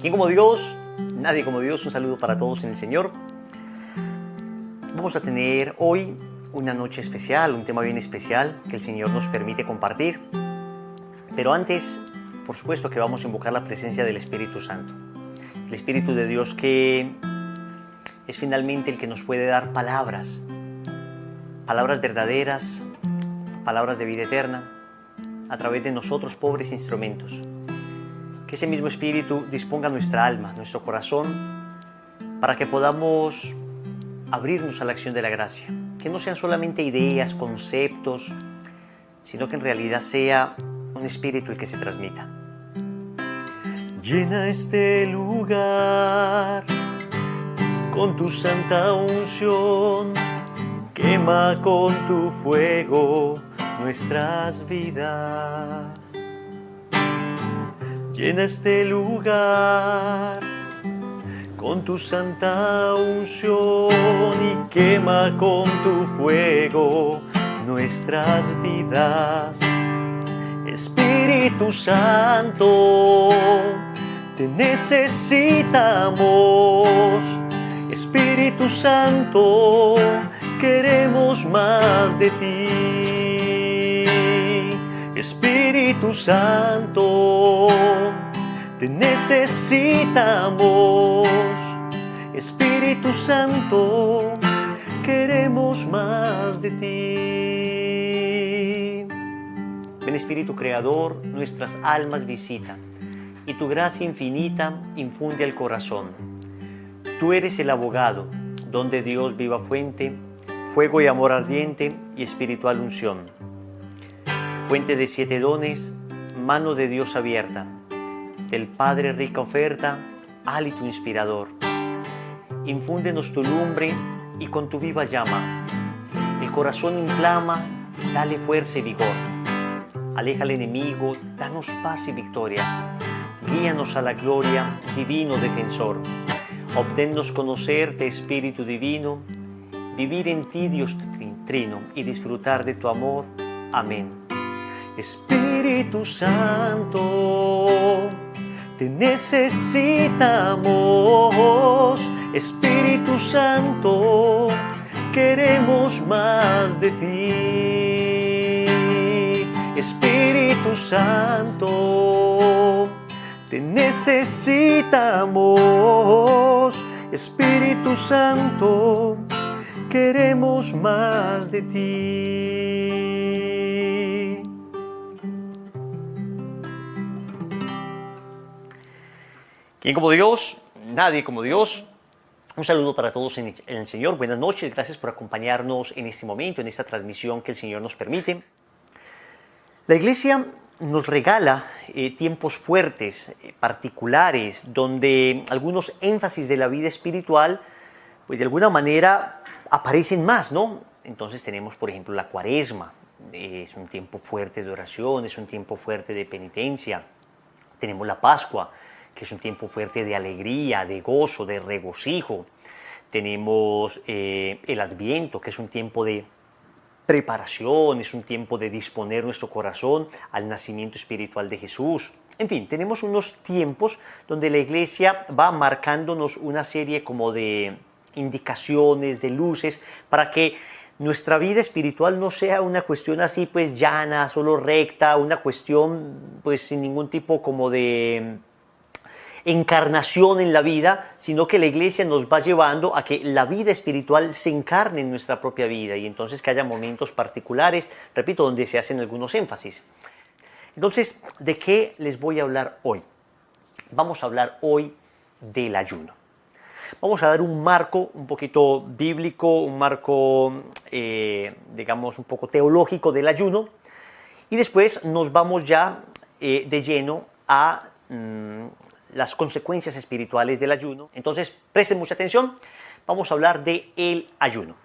¿Quién como Dios? Nadie como Dios. Un saludo para todos en el Señor. Vamos a tener hoy una noche especial, un tema bien especial que el Señor nos permite compartir. Pero antes, por supuesto que vamos a invocar la presencia del Espíritu Santo. El Espíritu de Dios que es finalmente el que nos puede dar palabras verdaderas, palabras de vida eterna, a través de nosotros, pobres instrumentos. Que ese mismo Espíritu disponga nuestra alma, nuestro corazón, para que podamos abrirnos a la acción de la gracia. Que no sean solamente ideas, conceptos, sino que en realidad sea un Espíritu el que se transmita. Llena este lugar con tu santa unción, quema con tu fuego nuestras vidas. Llena este lugar con tu santa unción y quema con tu fuego nuestras vidas. Espíritu Santo, te necesitamos. Espíritu Santo, queremos más de ti. Espíritu Santo, te necesitamos. Espíritu Santo, queremos más de ti. Ven Espíritu Creador, nuestras almas visita, y tu gracia infinita infunde al corazón. Tú eres el abogado, donde Dios viva fuente, fuego y amor ardiente y espiritual unción. Fuente de 7 dones, mano de Dios abierta, del Padre rica oferta, hálito inspirador. Infúndenos tu lumbre y con tu viva llama, el corazón inflama, dale fuerza y vigor. Aleja al enemigo, danos paz y victoria. Guíanos a la gloria, divino defensor. Obténnos conocerte, Espíritu Divino, vivir en ti, Dios Trino, y disfrutar de tu amor. Amén. Espíritu Santo, te necesitamos. Espíritu Santo, queremos más de ti. Espíritu Santo, te necesitamos. Espíritu Santo, queremos más de ti. ¿Quién como Dios? Nadie como Dios. Un saludo para todos en el Señor. Buenas noches. Gracias por acompañarnos en este momento, en esta transmisión que el Señor nos permite. La Iglesia nos regala tiempos fuertes, particulares, donde algunos énfasis de la vida espiritual, pues de alguna manera aparecen más, ¿no? Entonces tenemos, por ejemplo, la Cuaresma. Es un tiempo fuerte de oración, es un tiempo fuerte de penitencia. Tenemos la Pascua, que es un tiempo fuerte de alegría, de gozo, de regocijo. Tenemos el Adviento, que es un tiempo de preparación, es un tiempo de disponer nuestro corazón al nacimiento espiritual de Jesús. En fin, tenemos unos tiempos donde la Iglesia va marcándonos una serie como de indicaciones, de luces, para que nuestra vida espiritual no sea una cuestión así pues llana, solo recta, una cuestión pues sin ningún tipo como de encarnación en la vida, sino que la Iglesia nos va llevando a que la vida espiritual se encarne en nuestra propia vida y entonces que haya momentos particulares, repito, donde se hacen algunos énfasis. Entonces, ¿de qué les voy a hablar hoy? Vamos a hablar hoy del ayuno. Vamos a dar un marco un poquito bíblico, un marco, digamos, un poco teológico del ayuno y después nos vamos ya de lleno a las consecuencias espirituales del ayuno. Entonces, presten mucha atención, vamos a hablar del ayuno.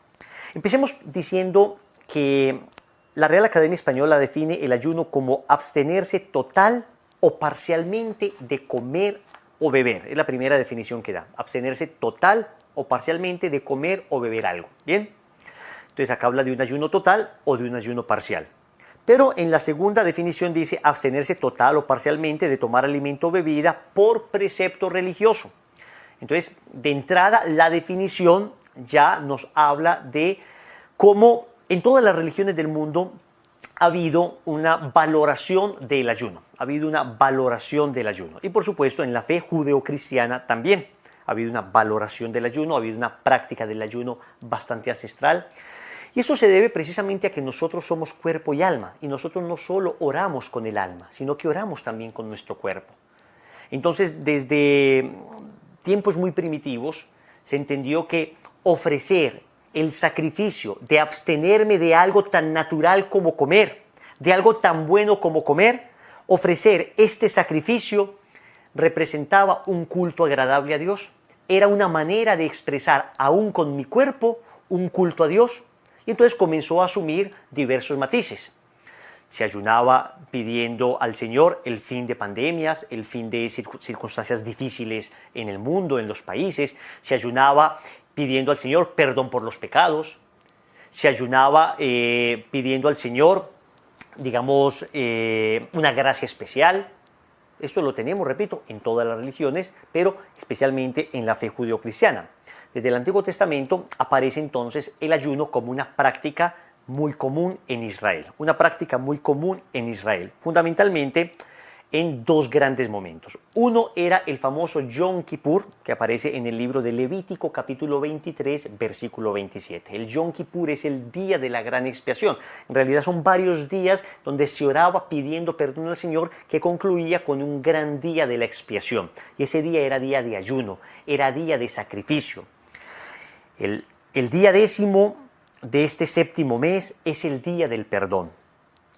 Empecemos diciendo que la Real Academia Española define el ayuno como abstenerse total o parcialmente de comer o beber. Es la primera definición que da, abstenerse total o parcialmente de comer o beber algo. ¿Bien? Entonces acá habla de un ayuno total o de un ayuno parcial. Pero en la segunda definición dice abstenerse total o parcialmente de tomar alimento o bebida por precepto religioso. Entonces, de entrada, la definición ya nos habla de cómo en todas las religiones del mundo ha habido una valoración del ayuno. Ha habido una valoración del ayuno. Y por supuesto, en la fe judeocristiana también ha habido una valoración del ayuno, ha habido una práctica del ayuno bastante ancestral. Y esto se debe precisamente a que nosotros somos cuerpo y alma. Y nosotros no solo oramos con el alma, sino que oramos también con nuestro cuerpo. Entonces, desde tiempos muy primitivos, se entendió que ofrecer el sacrificio de abstenerme de algo tan natural como comer, de algo tan bueno como comer, ofrecer este sacrificio representaba un culto agradable a Dios. Era una manera de expresar, aún con mi cuerpo, un culto a Dios. Y entonces comenzó a asumir diversos matices. Se ayunaba pidiendo al Señor el fin de pandemias, el fin de circunstancias difíciles en el mundo, en los países. Se ayunaba pidiendo al Señor perdón por los pecados. Se ayunaba pidiendo al Señor, digamos, una gracia especial. Esto lo tenemos, repito, en todas las religiones, pero especialmente en la fe judeocristiana. Desde el Antiguo Testamento aparece entonces el ayuno como una práctica muy común en Israel. Una práctica muy común en Israel, fundamentalmente en dos grandes momentos. Uno era el famoso Yom Kippur, que aparece en el libro de Levítico, capítulo 23, versículo 27. El Yom Kippur es el día de la gran expiación. En realidad son varios días donde se oraba pidiendo perdón al Señor, que concluía con un gran día de la expiación. Y ese día era día de ayuno, era día de sacrificio. El día 10º de este séptimo mes es el día del perdón.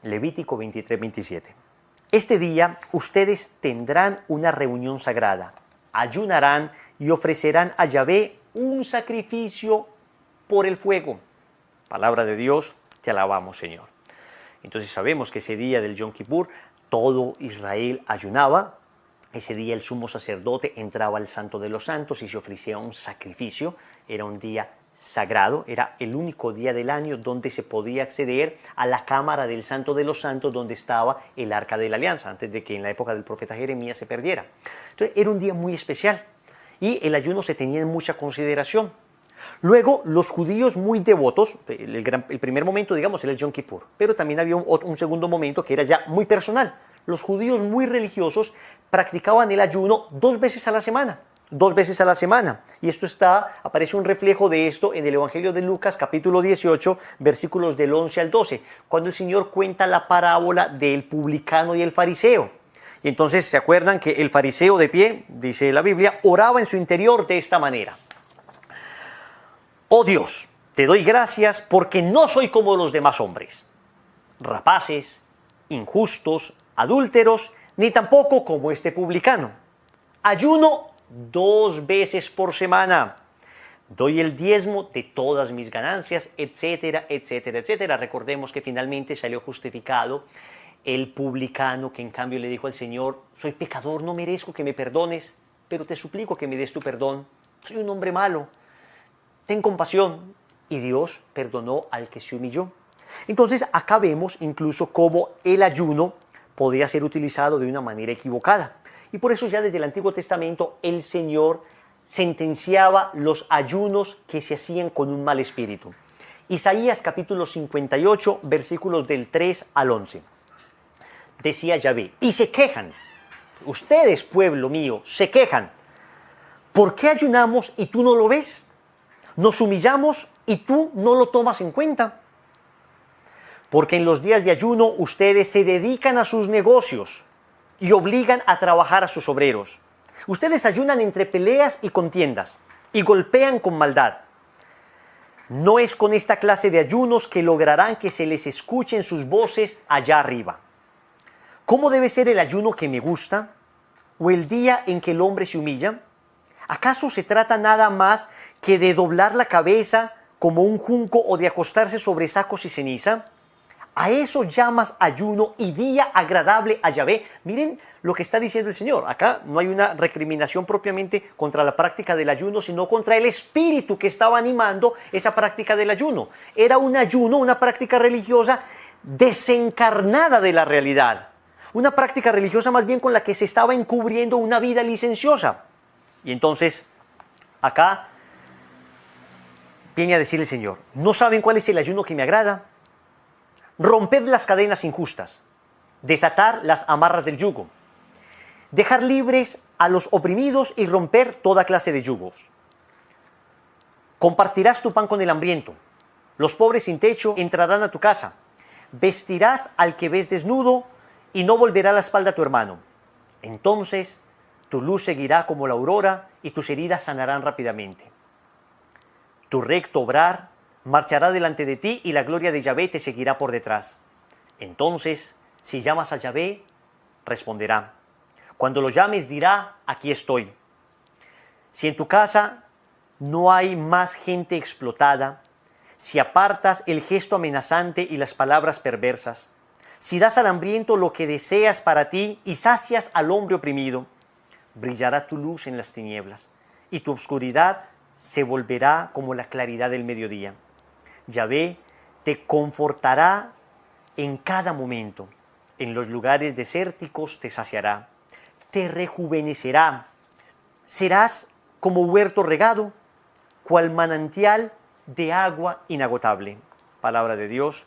Levítico 23, 27. Este día ustedes tendrán una reunión sagrada, ayunarán y ofrecerán a Yahvé un sacrificio por el fuego. Palabra de Dios, te alabamos, Señor. Entonces sabemos que ese día del Yom Kippur todo Israel ayunaba. Ese día el sumo sacerdote entraba al Santo de los Santos y se ofrecía un sacrificio. Era un día sagrado, era el único día del año donde se podía acceder a la cámara del Santo de los Santos donde estaba el Arca de la Alianza, antes de que en la época del profeta Jeremías se perdiera. Entonces era un día muy especial y el ayuno se tenía en mucha consideración. Luego los judíos muy devotos, el primer momento digamos era el Yom Kippur, pero también había un segundo momento que era ya muy personal. Los judíos muy religiosos practicaban el ayuno 2 veces a la semana. 2 veces a la semana. Y esto aparece un reflejo de esto en el Evangelio de Lucas, capítulo 18, versículos del 11 al 12, cuando el Señor cuenta la parábola del publicano y el fariseo. Y entonces se acuerdan que el fariseo de pie, dice la Biblia, oraba en su interior de esta manera. Oh Dios, te doy gracias porque no soy como los demás hombres, rapaces, injustos, adúlteros, ni tampoco como este publicano. Ayuno 2 veces por semana. Doy el diezmo de todas mis ganancias, etcétera, etcétera, etcétera. Recordemos que finalmente salió justificado el publicano que en cambio le dijo al Señor, soy pecador, no merezco que me perdones, pero te suplico que me des tu perdón. Soy un hombre malo, ten compasión. Y Dios perdonó al que se humilló. Entonces acá vemos incluso cómo el ayuno podía ser utilizado de una manera equivocada. Y por eso ya desde el Antiguo Testamento el Señor sentenciaba los ayunos que se hacían con un mal espíritu. Isaías capítulo 58, versículos del 3 al 11. Decía Yahvé, y se quejan, ustedes pueblo mío, se quejan. ¿Por qué ayunamos y tú no lo ves? Nos humillamos y tú no lo tomas en cuenta. Porque en los días de ayuno ustedes se dedican a sus negocios y obligan a trabajar a sus obreros. Ustedes ayunan entre peleas y contiendas y golpean con maldad. No es con esta clase de ayunos que lograrán que se les escuchen sus voces allá arriba. ¿Cómo debe ser el ayuno que me gusta? ¿O el día en que el hombre se humilla? ¿Acaso se trata nada más que de doblar la cabeza como un junco o de acostarse sobre sacos y ceniza? ¿A eso llamas ayuno y día agradable a Yahvé? Miren lo que está diciendo el Señor. Acá no hay una recriminación propiamente contra la práctica del ayuno, sino contra el espíritu que estaba animando esa práctica del ayuno. Era un ayuno, una práctica religiosa desencarnada de la realidad. Una práctica religiosa más bien con la que se estaba encubriendo una vida licenciosa. Y entonces, acá viene a decir el Señor, ¿no saben cuál es el ayuno que me agrada? Romped las cadenas injustas, desatar las amarras del yugo, dejar libres a los oprimidos y romper toda clase de yugos. Compartirás tu pan con el hambriento, los pobres sin techo entrarán a tu casa, vestirás al que ves desnudo y no volverá la espalda a tu hermano. Entonces tu luz seguirá como la aurora y tus heridas sanarán rápidamente. Tu recto obrar marchará delante de ti y la gloria de Yahvé te seguirá por detrás. Entonces, si llamas a Yahvé, responderá. Cuando lo llames dirá, aquí estoy. Si en tu casa no hay más gente explotada, si apartas el gesto amenazante y las palabras perversas, si das al hambriento lo que deseas para ti y sacias al hombre oprimido, brillará tu luz en las tinieblas y tu oscuridad se volverá como la claridad del mediodía. Yahvé te confortará en cada momento, en los lugares desérticos te saciará, te rejuvenecerá, serás como huerto regado, cual manantial de agua inagotable. Palabra de Dios,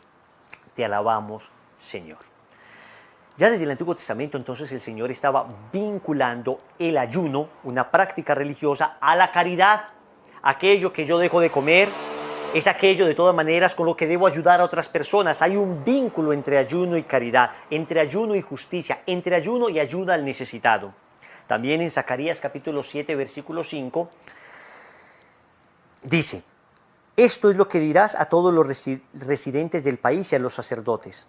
te alabamos, Señor. Ya desde el Antiguo Testamento, entonces, el Señor estaba vinculando el ayuno, una práctica religiosa, a la caridad. Aquello que yo dejo de comer es aquello, de todas maneras, con lo que debo ayudar a otras personas. Hay un vínculo entre ayuno y caridad, entre ayuno y justicia, entre ayuno y ayuda al necesitado. También en Zacarías capítulo 7, versículo 5, dice, esto es lo que dirás a todos los residentes del país y a los sacerdotes.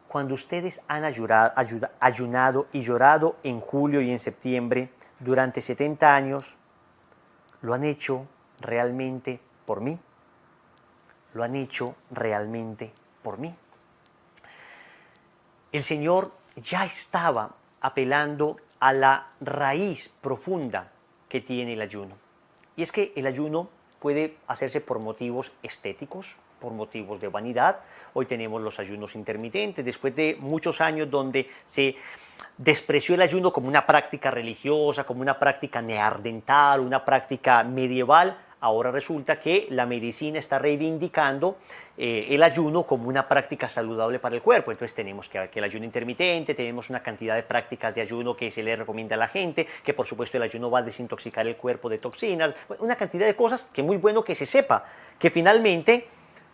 Cuando ustedes han ayunado y llorado en julio y en septiembre durante 70 años, ¿lo han hecho realmente por mí? ¿Lo han hecho realmente por mí? El Señor ya estaba apelando a la raíz profunda que tiene el ayuno. Y es que el ayuno puede hacerse por motivos estéticos, por motivos de vanidad. Hoy tenemos los ayunos intermitentes, después de muchos años donde se despreció el ayuno como una práctica religiosa, como una práctica neandertal, una práctica medieval. Ahora resulta que la medicina está reivindicando el ayuno como una práctica saludable para el cuerpo. Entonces tenemos que el ayuno intermitente, tenemos una cantidad de prácticas de ayuno que se le recomienda a la gente, que por supuesto el ayuno va a desintoxicar el cuerpo de toxinas, una cantidad de cosas que es muy bueno que se sepa, que finalmente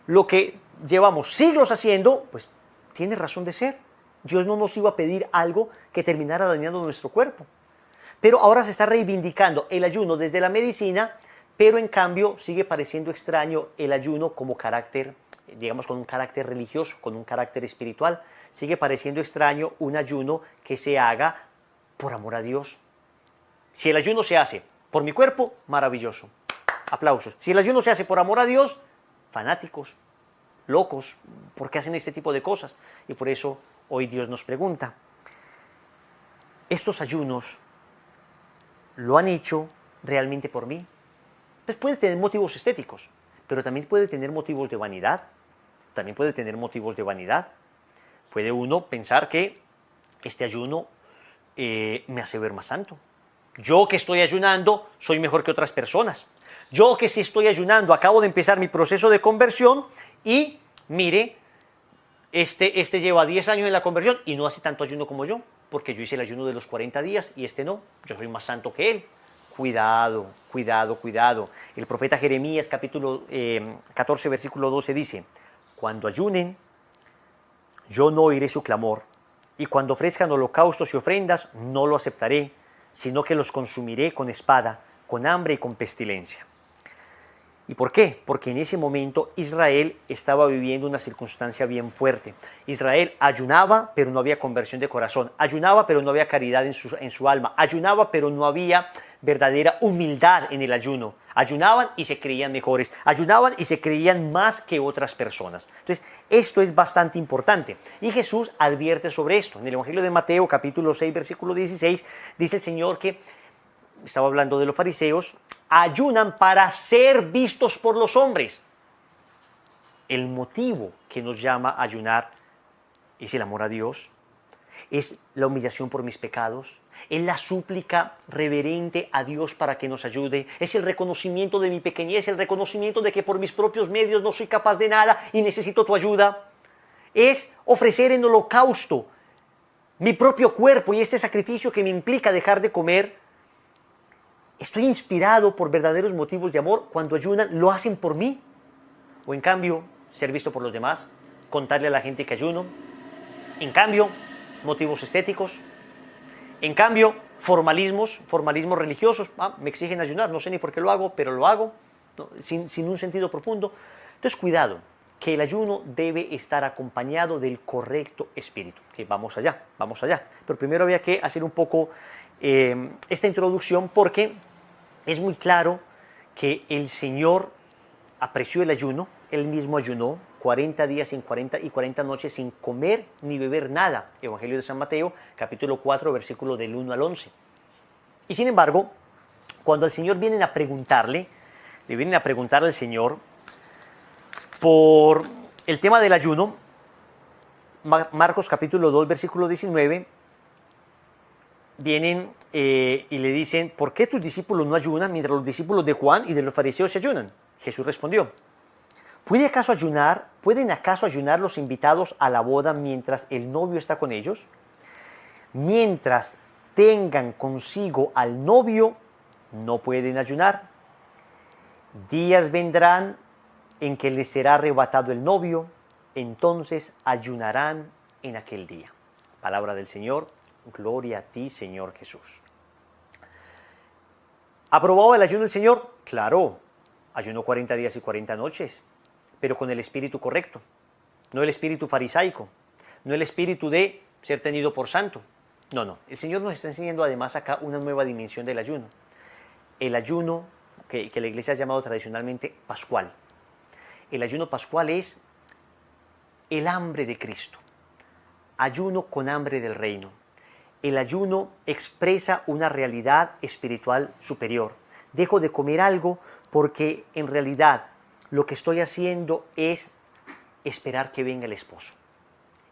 lo que llevamos siglos haciendo, pues tiene razón de ser. Dios no nos iba a pedir algo que terminara dañando nuestro cuerpo. Pero ahora se está reivindicando el ayuno desde la medicina, pero en cambio sigue pareciendo extraño el ayuno como carácter, digamos, con un carácter religioso, con un carácter espiritual. Sigue pareciendo extraño un ayuno que se haga por amor a Dios. Si el ayuno se hace por mi cuerpo, maravilloso. Aplausos. Si el ayuno se hace por amor a Dios, fanáticos, locos, ¿por qué hacen este tipo de cosas? Y por eso hoy Dios nos pregunta, ¿estos ayunos lo han hecho realmente por mí? Pues puede tener motivos estéticos, pero también puede tener motivos de vanidad. También puede tener motivos de vanidad. Puede uno pensar que este ayuno me hace ver más santo. Yo que estoy ayunando soy mejor que otras personas. Yo que sí estoy ayunando, acabo de empezar mi proceso de conversión y mire, este lleva 10 años en la conversión y no hace tanto ayuno como yo, porque yo hice el ayuno de los 40 días y este no, yo soy más santo que él. Cuidado, cuidado, cuidado. El profeta Jeremías capítulo 14 versículo 12 dice, cuando ayunen, yo no oiré su clamor, y cuando ofrezcan holocaustos y ofrendas, no lo aceptaré, sino que los consumiré con espada, con hambre y con pestilencia. ¿Y por qué? Porque en ese momento Israel estaba viviendo una circunstancia bien fuerte. Israel ayunaba, pero no había conversión de corazón. Ayunaba, pero no había caridad en su alma. Ayunaba, pero no había verdadera humildad en el ayuno. Ayunaban y se creían mejores. Ayunaban y se creían más que otras personas. Entonces, esto es bastante importante. Y Jesús advierte sobre esto. En el Evangelio de Mateo, capítulo 6, versículo 16, dice el Señor que, estaba hablando de los fariseos, ayunan para ser vistos por los hombres. El motivo que nos llama a ayunar es el amor a Dios, es la humillación por mis pecados, es la súplica reverente a Dios para que nos ayude, es el reconocimiento de mi pequeñez, el reconocimiento de que por mis propios medios no soy capaz de nada y necesito tu ayuda, es ofrecer en holocausto mi propio cuerpo y este sacrificio que me implica dejar de comer. Estoy inspirado por verdaderos motivos de amor. Cuando ayunan, ¿lo hacen por mí? O en cambio, ser visto por los demás, contarle a la gente que ayuno. En cambio, motivos estéticos. En cambio, formalismos religiosos. Me exigen ayunar, no sé ni por qué lo hago, pero lo hago, ¿no? sin un sentido profundo. Entonces, cuidado, que el ayuno debe estar acompañado del correcto espíritu. Que vamos allá. Pero primero había que hacer un poco esta introducción porque es muy claro que el Señor apreció el ayuno. Él mismo ayunó 40 días y 40 noches sin comer ni beber nada. Evangelio de San Mateo, capítulo 4, versículo del 1 al 11. Y sin embargo, cuando al Señor le vienen a preguntar al Señor por el tema del ayuno, Marcos capítulo 2, versículo 19, vienen y le dicen, ¿por qué tus discípulos no ayunan mientras los discípulos de Juan y de los fariseos se ayunan? Jesús respondió, ¿pueden acaso ayunar los invitados a la boda mientras el novio está con ellos? Mientras tengan consigo al novio, no pueden ayunar. Días vendrán en que les será arrebatado el novio, entonces ayunarán en aquel día. Palabra del Señor, gloria a ti, Señor Jesús. ¿Aprobado el ayuno del Señor? Claro, ayunó 40 días y 40 noches, pero con el espíritu correcto, no el espíritu farisaico, no el espíritu de ser tenido por santo. No, el Señor nos está enseñando además acá una nueva dimensión del ayuno. El ayuno que la Iglesia ha llamado tradicionalmente pascual. El ayuno pascual es el hambre de Cristo, ayuno con hambre del reino. El ayuno expresa una realidad espiritual superior. Dejo de comer algo porque en realidad lo que estoy haciendo es esperar que venga el esposo.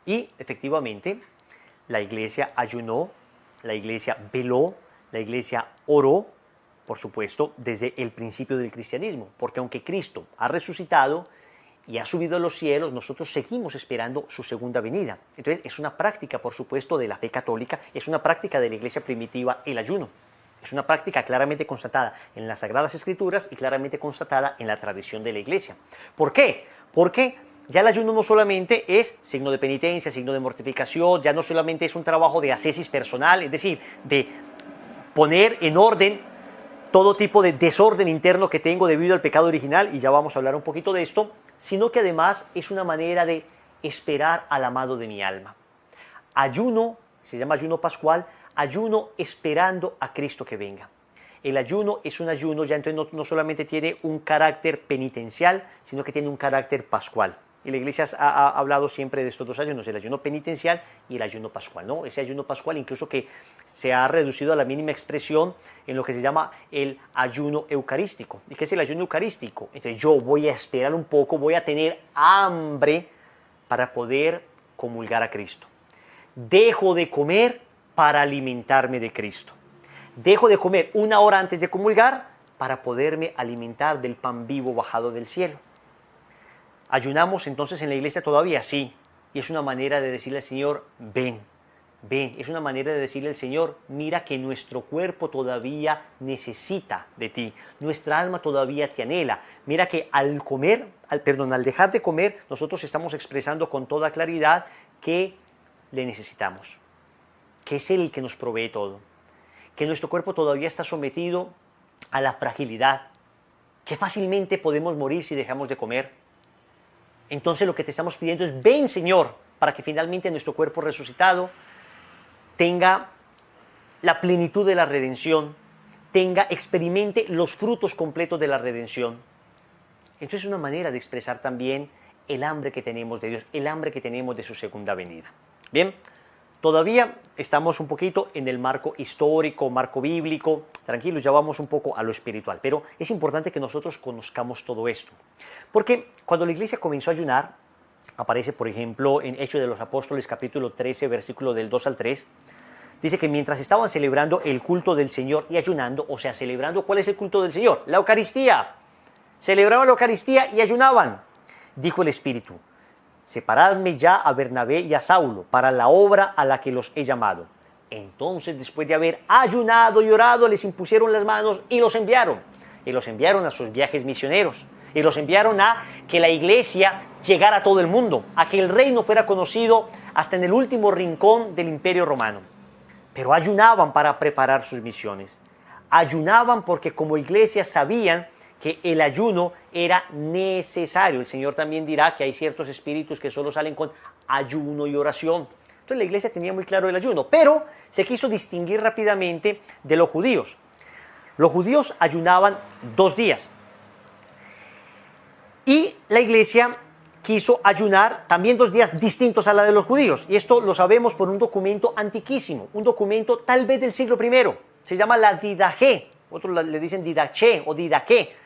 Y efectivamente, la Iglesia ayunó, la Iglesia veló, la Iglesia oró, por supuesto, desde el principio del cristianismo, porque aunque Cristo ha resucitado y ha subido a los cielos, nosotros seguimos esperando su segunda venida. Entonces, es una práctica, por supuesto, de la fe católica, es una práctica de la Iglesia primitiva el ayuno. Es una práctica claramente constatada en las Sagradas Escrituras y claramente constatada en la tradición de la Iglesia. ¿Por qué? Porque ya el ayuno no solamente es signo de penitencia, signo de mortificación, ya no solamente es un trabajo de ascesis personal, es decir, de poner en orden todo tipo de desorden interno que tengo debido al pecado original, y ya vamos a hablar un poquito de esto, sino que además es una manera de esperar al amado de mi alma. Ayuno, se llama ayuno pascual, ayuno esperando a Cristo que venga. El ayuno es un ayuno, ya entonces no solamente tiene un carácter penitencial, sino que tiene un carácter pascual. Y la Iglesia ha hablado siempre de estos dos ayunos, el ayuno penitencial y el ayuno pascual, ¿no? Ese ayuno pascual incluso que se ha reducido a la mínima expresión en lo que se llama el ayuno eucarístico. ¿Y qué es el ayuno eucarístico? Entonces yo voy a esperar un poco, voy a tener hambre para poder comulgar a Cristo. Dejo de comer para alimentarme de Cristo. Dejo de comer una hora antes de comulgar para poderme alimentar del pan vivo bajado del cielo. ¿Ayunamos entonces en la iglesia todavía? Sí. Y es una manera de decirle al Señor, ven. Es una manera de decirle al Señor, mira que nuestro cuerpo todavía necesita de ti. Nuestra alma todavía te anhela. Mira que al dejar de comer, nosotros estamos expresando con toda claridad que le necesitamos. Que es Él el que nos provee todo. Que nuestro cuerpo todavía está sometido a la fragilidad. Que fácilmente podemos morir si dejamos de comer. Entonces lo que te estamos pidiendo es, ven Señor, para que finalmente nuestro cuerpo resucitado tenga la plenitud de la redención, experimente los frutos completos de la redención. Entonces es una manera de expresar también el hambre que tenemos de Dios, el hambre que tenemos de su segunda venida. Bien, todavía estamos un poquito en el marco histórico, marco bíblico, tranquilos, ya vamos un poco a lo espiritual, pero es importante que nosotros conozcamos todo esto. Porque cuando la iglesia comenzó a ayunar, Aparece, por ejemplo, en Hechos de los Apóstoles, capítulo 13, versículo del 2 al 3. Dice que mientras estaban celebrando el culto del Señor y ayunando, o sea, celebrando, ¿cuál es el culto del Señor? La Eucaristía. Celebraban la Eucaristía y ayunaban. Dijo el Espíritu: separadme ya a Bernabé y a Saulo para la obra a la que los he llamado. Entonces, después de haber ayunado y orado, les impusieron las manos y los enviaron. Y los enviaron a sus viajes misioneros. Y los enviaron a que la iglesia llegara a todo el mundo, a que el reino fuera conocido hasta en el último rincón del Imperio Romano. Pero ayunaban para preparar sus misiones. Ayunaban porque como iglesia sabían que el ayuno era necesario. El Señor también dirá que hay ciertos espíritus que solo salen con ayuno y oración. Entonces la iglesia tenía muy claro el ayuno, pero se quiso distinguir rápidamente de los judíos. Los judíos ayunaban 2 días. Y la iglesia quiso ayunar también 2 días distintos a la de los judíos. Y esto lo sabemos por un documento antiquísimo, un documento tal vez del siglo I. Se llama la Didaché, otros le dicen Didaché o Didaqué.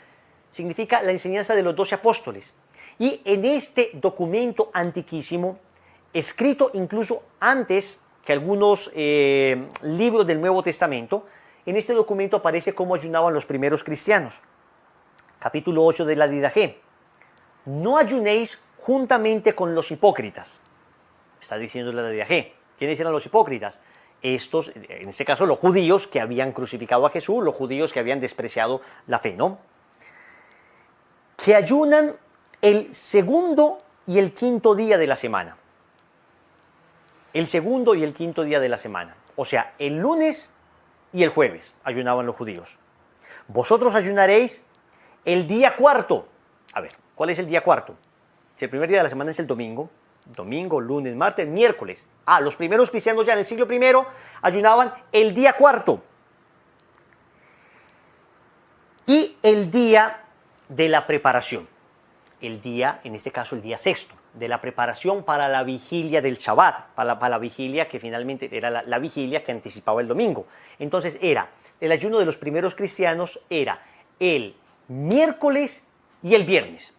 Significa la enseñanza de los 12 apóstoles. Y en este documento antiquísimo, escrito incluso antes que algunos libros del Nuevo Testamento, en este documento aparece cómo ayunaban los primeros cristianos. Capítulo 8 de la Didaché. No ayunéis juntamente con los hipócritas. Está diciendo la Didaché. ¿Quiénes eran los hipócritas? Estos, en este caso, los judíos que habían crucificado a Jesús, los judíos que habían despreciado la fe, ¿no? Que ayunan el segundo y el quinto día de la semana. El segundo y el quinto día de la semana. O sea, el lunes y el jueves ayunaban los judíos. Vosotros ayunaréis el día cuarto. A ver, ¿cuál es el día cuarto? Si el primer día de la semana es el domingo, lunes, martes, miércoles. Los primeros cristianos ya en el siglo I ayunaban el día cuarto. Y el día de la preparación. El día, en este caso el día sexto, de la preparación para la vigilia del Shabbat, para la vigilia que finalmente era la vigilia que anticipaba el domingo. Entonces el ayuno de los primeros cristianos era el miércoles y el viernes.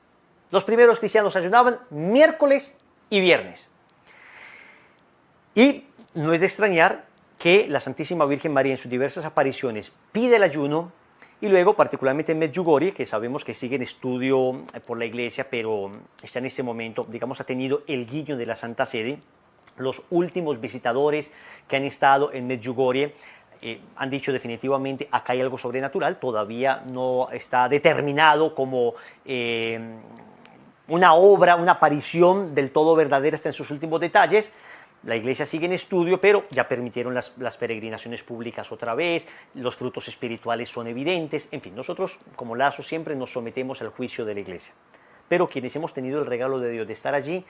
Los primeros cristianos ayunaban miércoles y viernes. Y no es de extrañar que la Santísima Virgen María en sus diversas apariciones pide el ayuno y luego, particularmente en Medjugorje, que sabemos que sigue en estudio por la Iglesia, pero está en este momento, digamos, ha tenido el guiño de la Santa Sede. Los últimos visitadores que han estado en Medjugorje han dicho definitivamente acá hay algo sobrenatural, todavía no está determinado como una obra, una aparición del todo verdadera, está en sus últimos detalles. La iglesia sigue en estudio, pero ya permitieron las peregrinaciones públicas otra vez, los frutos espirituales son evidentes, en fin, nosotros como Lazo siempre nos sometemos al juicio de la iglesia. Pero quienes hemos tenido el regalo de Dios de estar allí,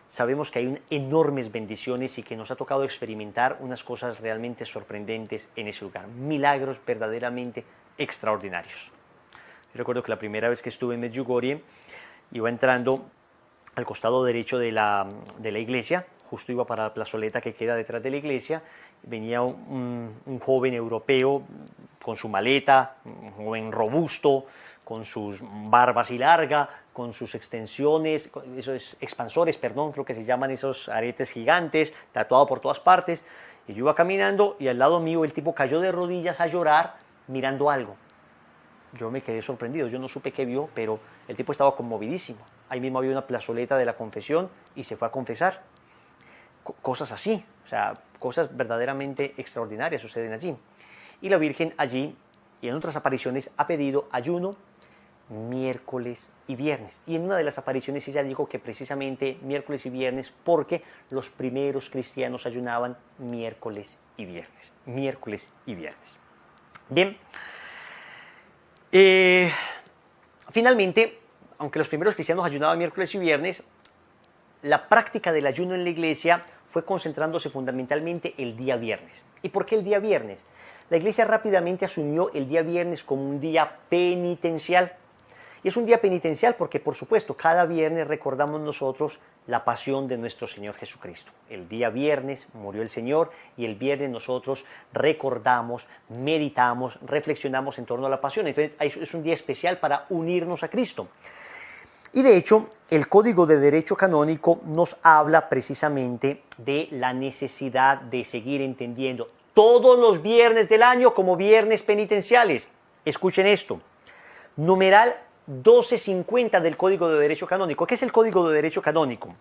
sabemos que hay enormes bendiciones y que nos ha tocado experimentar unas cosas realmente sorprendentes en ese lugar, milagros verdaderamente extraordinarios. Yo recuerdo que la primera vez que estuve en Medjugorje, iba entrando al costado derecho de la iglesia, justo iba para la plazoleta que queda detrás de la iglesia, venía un joven europeo con su maleta, un joven robusto, con sus barbas y larga, con sus extensiones, esos expansores, perdón, creo que se llaman esos aretes gigantes, tatuado por todas partes, y yo iba caminando y al lado mío el tipo cayó de rodillas a llorar mirando algo. Yo me quedé sorprendido, yo no supe qué vio, pero el tipo estaba conmovidísimo. Ahí mismo había una plazoleta de la confesión y se fue a confesar. Cosas así, o sea, cosas verdaderamente extraordinarias suceden allí. Y la Virgen allí, y en otras apariciones, ha pedido ayuno miércoles y viernes. Y en una de las apariciones ella dijo que precisamente miércoles y viernes porque los primeros cristianos ayunaban miércoles y viernes. Miércoles y viernes. Bien. Finalmente, aunque los primeros cristianos ayunaban miércoles y viernes, la práctica del ayuno en la iglesia fue concentrándose fundamentalmente el día viernes. ¿Y por qué el día viernes? La iglesia rápidamente asumió el día viernes como un día penitencial. Y es un día penitencial porque, por supuesto, cada viernes recordamos nosotros la pasión de nuestro Señor Jesucristo. El día viernes murió el Señor y el viernes nosotros recordamos, meditamos, reflexionamos en torno a la pasión. Entonces es un día especial para unirnos a Cristo. Y de hecho, el Código de Derecho Canónico nos habla precisamente de la necesidad de seguir entendiendo todos los viernes del año como viernes penitenciales. Escuchen esto. Numeral 1250 del Código de Derecho Canónico. ¿Qué es el Código de Derecho Canónico?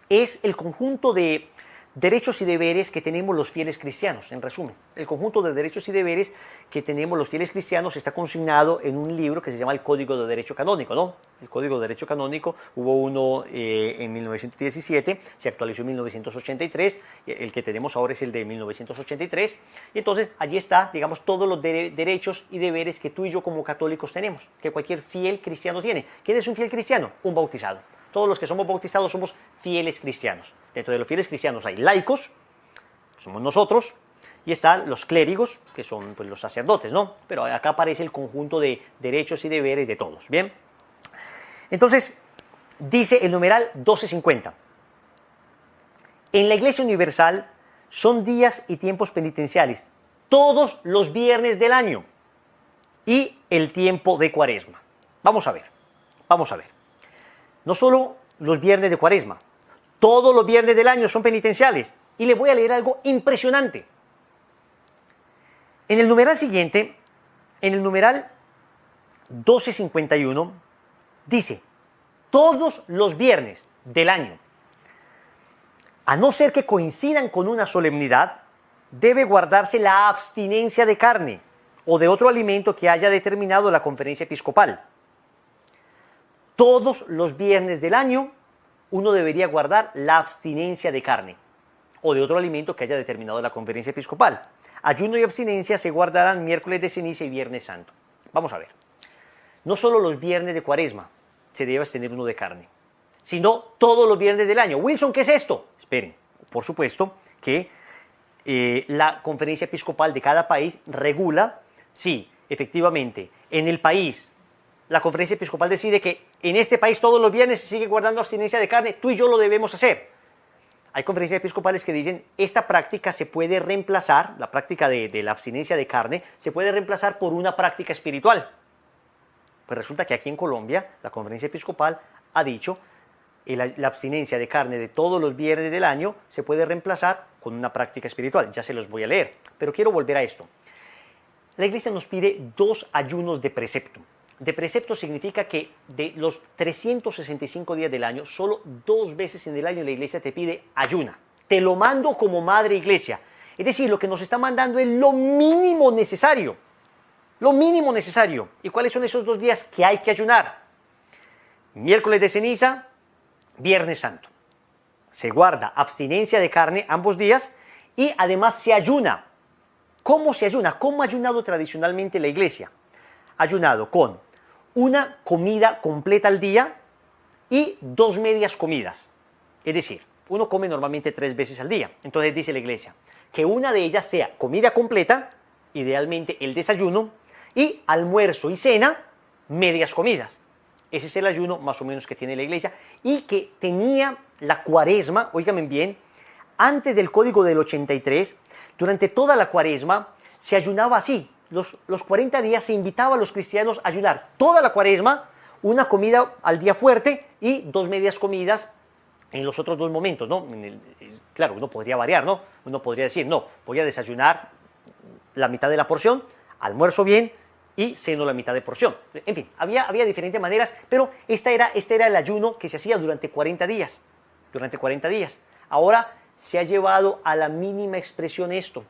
Es el conjunto de derechos y deberes que tenemos los fieles cristianos, en resumen. El conjunto de derechos y deberes que tenemos los fieles cristianos está consignado en un libro que se llama el Código de Derecho Canónico, ¿no? El Código de Derecho Canónico, hubo uno en 1917, se actualizó en 1983, el que tenemos ahora es el de 1983, y entonces allí está, digamos, todos los derechos y deberes que tú y yo como católicos tenemos, que cualquier fiel cristiano tiene. ¿Quién es un fiel cristiano? Un bautizado. Todos los que somos bautizados somos fieles cristianos. Dentro de los fieles cristianos hay laicos, somos nosotros, y están los clérigos, que son pues, los sacerdotes, ¿no? Pero acá aparece el conjunto de derechos y deberes de todos, ¿bien? Entonces, dice el numeral 1250. En la Iglesia Universal son días y tiempos penitenciales, todos los viernes del año, y el tiempo de Cuaresma. Vamos a ver. No solo los viernes de Cuaresma, todos los viernes del año son penitenciales. Y les voy a leer algo impresionante. En el numeral siguiente, en el numeral 1251, dice, todos los viernes del año, a no ser que coincidan con una solemnidad, debe guardarse la abstinencia de carne o de otro alimento que haya determinado la conferencia episcopal. Todos los viernes del año uno debería guardar la abstinencia de carne o de otro alimento que haya determinado la conferencia episcopal. Ayuno y abstinencia se guardarán miércoles de ceniza y viernes santo. Vamos a ver. No solo los viernes de Cuaresma se debe abstener uno de carne, sino todos los viernes del año. Wilson, ¿qué es esto? Esperen, por supuesto que la conferencia episcopal de cada país regula si efectivamente en el país la conferencia episcopal decide que en este país todos los viernes se sigue guardando abstinencia de carne, tú y yo lo debemos hacer. Hay conferencias episcopales que dicen, esta práctica se puede reemplazar, la práctica de la abstinencia de carne, se puede reemplazar por una práctica espiritual. Pues resulta que aquí en Colombia, la conferencia episcopal ha dicho, la abstinencia de carne de todos los viernes del año se puede reemplazar con una práctica espiritual. Ya se los voy a leer, pero quiero volver a esto. La Iglesia nos pide 2 ayunos de precepto. De precepto significa que de los 365 días del año, solo 2 veces en el año la Iglesia te pide ayuna. Te lo mando como Madre Iglesia. Es decir, lo que nos está mandando es lo mínimo necesario. Lo mínimo necesario. ¿Y cuáles son esos 2 días que hay que ayunar? Miércoles de ceniza, Viernes Santo. Se guarda abstinencia de carne ambos días y además se ayuna. ¿Cómo se ayuna? ¿Cómo ha ayunado tradicionalmente la Iglesia? Ha ayunado con una comida completa al día y 2 medias comidas. Es decir, uno come normalmente 3 veces al día. Entonces dice la Iglesia que una de ellas sea comida completa, idealmente el desayuno, y almuerzo y cena, medias comidas. Ese es el ayuno más o menos que tiene la Iglesia y que tenía la Cuaresma, óigame bien, antes del Código del 83, durante toda la Cuaresma se ayunaba así. Los 40 días se invitaba a los cristianos a ayunar toda la Cuaresma, una comida al día fuerte y 2 medias comidas en los otros 2 momentos, ¿no? Claro, uno podría variar, ¿no? Uno podría decir, no, voy a desayunar la mitad de la porción, almuerzo bien y ceno la mitad de porción. En fin, había diferentes maneras, pero este era el ayuno que se hacía durante 40 días. Durante 40 días. Ahora se ha llevado a la mínima expresión esto.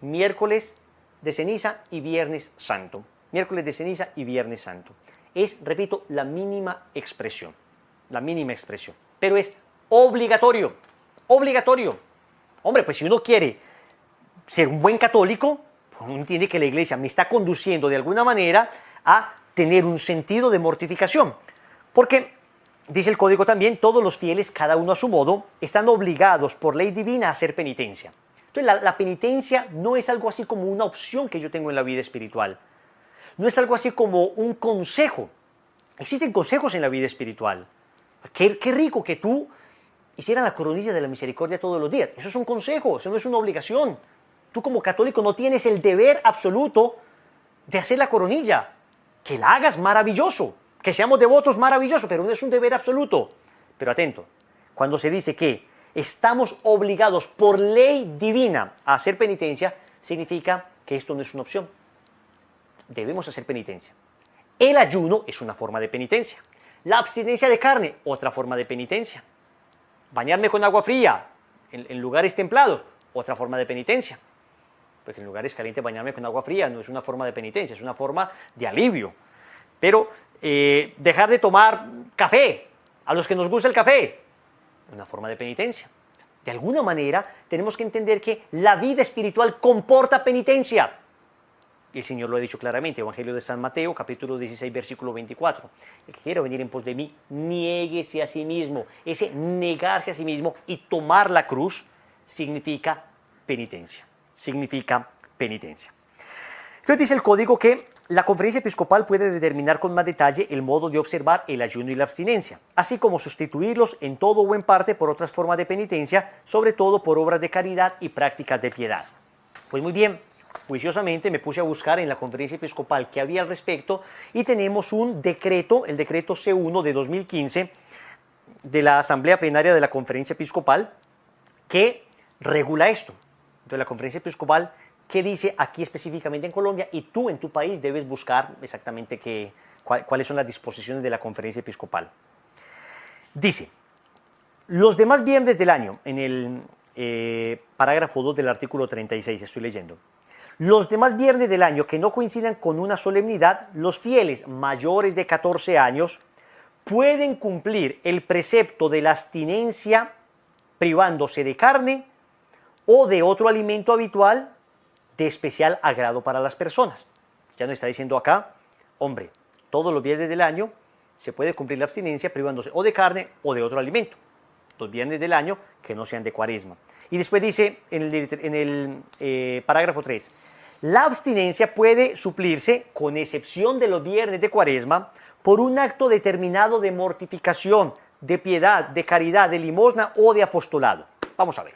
Miércoles de ceniza y Viernes Santo. Miércoles de ceniza y Viernes Santo. Es, repito, la mínima expresión. La mínima expresión. Pero es obligatorio. Obligatorio. Hombre, pues si uno quiere ser un buen católico, pues uno entiende que la Iglesia me está conduciendo de alguna manera a tener un sentido de mortificación. Porque, dice el Código también, todos los fieles, cada uno a su modo, están obligados por ley divina a hacer penitencia. Entonces la penitencia no es algo así como una opción que yo tengo en la vida espiritual. No es algo así como un consejo. Existen consejos en la vida espiritual. Qué rico que tú hicieras la coronilla de la misericordia todos los días. Eso es un consejo, eso no es una obligación. Tú como católico no tienes el deber absoluto de hacer la coronilla. Que la hagas, maravilloso. Que seamos devotos, maravilloso, pero no es un deber absoluto. Pero atento, cuando se dice que estamos obligados por ley divina a hacer penitencia, significa que esto no es una opción. Debemos hacer penitencia. El ayuno es una forma de penitencia. La abstinencia de carne, otra forma de penitencia. Bañarme con agua fría en lugares templados, otra forma de penitencia. Porque en lugares calientes bañarme con agua fría no es una forma de penitencia, es una forma de alivio. Pero dejar de tomar café, a los que nos gusta el café, una forma de penitencia. De alguna manera tenemos que entender que la vida espiritual comporta penitencia. Y el Señor lo ha dicho claramente, Evangelio de San Mateo, capítulo 16, versículo 24. El que quiera venir en pos de mí, niéguese a sí mismo. Ese negarse a sí mismo y tomar la cruz significa penitencia. Significa penitencia. Entonces dice el código que la conferencia episcopal puede determinar con más detalle el modo de observar el ayuno y la abstinencia, así como sustituirlos en todo o en parte por otras formas de penitencia, sobre todo por obras de caridad y prácticas de piedad. Pues muy bien, juiciosamente me puse a buscar en la conferencia episcopal qué había al respecto y tenemos un decreto, el decreto C1 de 2015 de la Asamblea Plenaria de la Conferencia Episcopal que regula esto. Entonces la Conferencia Episcopal que dice aquí específicamente en Colombia y tú en tu país debes buscar exactamente cuáles son las disposiciones de la Conferencia Episcopal. Dice, los demás viernes del año, en el parágrafo 2 del artículo 36, estoy leyendo, los demás viernes del año que no coincidan con una solemnidad, los fieles mayores de 14 años pueden cumplir el precepto de la abstinencia privándose de carne o de otro alimento habitual de especial agrado para las personas. Ya nos está diciendo acá, hombre, todos los viernes del año se puede cumplir la abstinencia privándose o de carne o de otro alimento. Los viernes del año que no sean de cuaresma. Y después dice en el parágrafo 3, la abstinencia puede suplirse, con excepción de los viernes de cuaresma, por un acto determinado de mortificación, de piedad, de caridad, de limosna o de apostolado. Vamos a ver.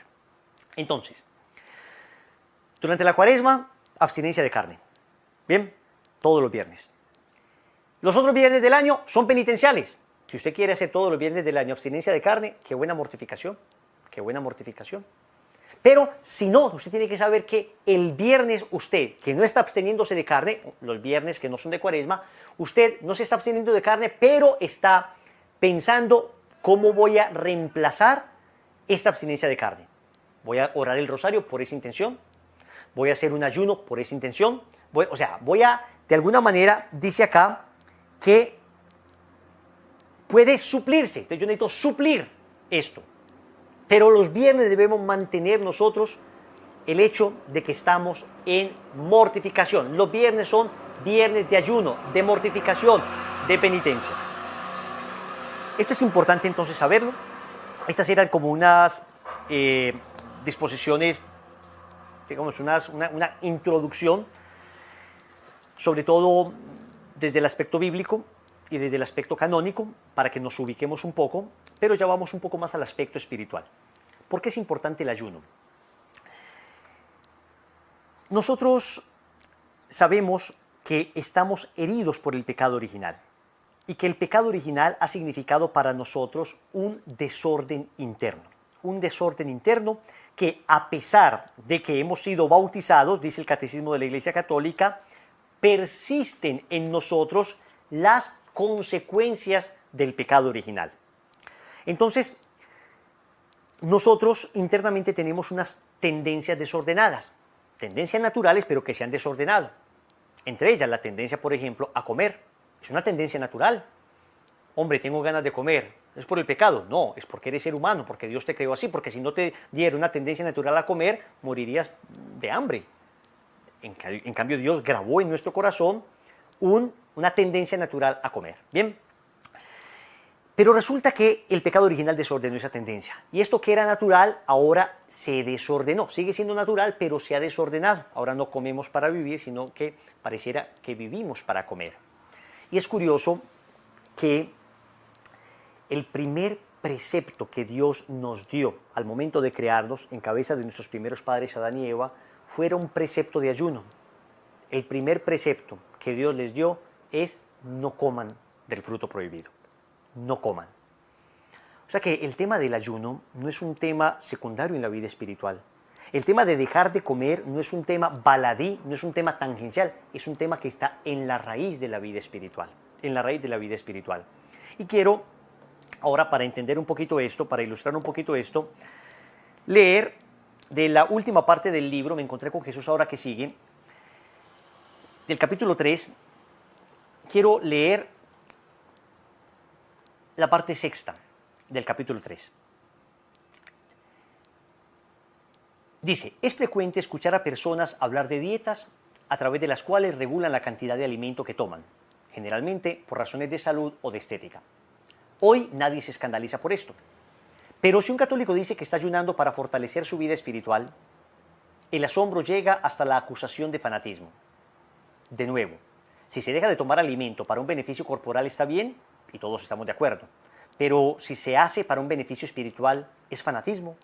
Entonces, durante la cuaresma, abstinencia de carne. Bien, todos los viernes. Los otros viernes del año son penitenciales. Si usted quiere hacer todos los viernes del año abstinencia de carne, qué buena mortificación, qué buena mortificación. Pero si no, usted tiene que saber que el viernes usted, que no está absteniéndose de carne, los viernes que no son de cuaresma, usted no se está absteniendo de carne, pero está pensando cómo voy a reemplazar esta abstinencia de carne. Voy a orar el rosario por esa intención, voy a hacer un ayuno por esa intención, voy a, de alguna manera, dice acá, que puede suplirse. Entonces yo necesito suplir esto. Pero los viernes debemos mantener nosotros el hecho de que estamos en mortificación. Los viernes son viernes de ayuno, de mortificación, de penitencia. Esto es importante entonces saberlo. Estas eran como unas disposiciones, digamos, una introducción, sobre todo desde el aspecto bíblico y desde el aspecto canónico, para que nos ubiquemos un poco, pero ya vamos un poco más al aspecto espiritual. ¿Por qué es importante el ayuno? Nosotros sabemos que estamos heridos por el pecado original y que el pecado original ha significado para nosotros un desorden interno. Un desorden interno que, a pesar de que hemos sido bautizados, dice el Catecismo de la Iglesia Católica, persisten en nosotros las consecuencias del pecado original. Entonces, nosotros internamente tenemos unas tendencias desordenadas, tendencias naturales, pero que se han desordenado. Entre ellas, la tendencia, por ejemplo, a comer. Es una tendencia natural. Hombre, tengo ganas de comer. ¿Es por el pecado? No, es porque eres ser humano, porque Dios te creó así, porque si no te diera una tendencia natural a comer, morirías de hambre. En cambio, Dios grabó en nuestro corazón una tendencia natural a comer. Bien. Pero resulta que el pecado original desordenó esa tendencia. Y esto que era natural, ahora se desordenó. Sigue siendo natural, pero se ha desordenado. Ahora no comemos para vivir, sino que pareciera que vivimos para comer. Y es curioso que el primer precepto que Dios nos dio al momento de crearnos, en cabeza de nuestros primeros padres, Adán y Eva, fuera un precepto de ayuno. El primer precepto que Dios les dio es: no coman del fruto prohibido. No coman. O sea que el tema del ayuno no es un tema secundario en la vida espiritual. El tema de dejar de comer no es un tema baladí, no es un tema tangencial, es un tema que está en la raíz de la vida espiritual, en la raíz de la vida espiritual. Y quiero, ahora para entender un poquito esto, para ilustrar un poquito esto, leer de la última parte del libro, Me encontré con Jesús ahora que sigue, del capítulo 3, quiero leer la parte sexta del capítulo 3. Dice, es frecuente escuchar a personas hablar de dietas a través de las cuales regulan la cantidad de alimento que toman, generalmente por razones de salud o de estética. Hoy nadie se escandaliza por esto. Pero si un católico dice que está ayunando para fortalecer su vida espiritual, el asombro llega hasta la acusación de fanatismo. De nuevo, si se deja de tomar alimento para un beneficio corporal está bien, y todos estamos de acuerdo. Pero si se hace para un beneficio espiritual, ¿es fanatismo?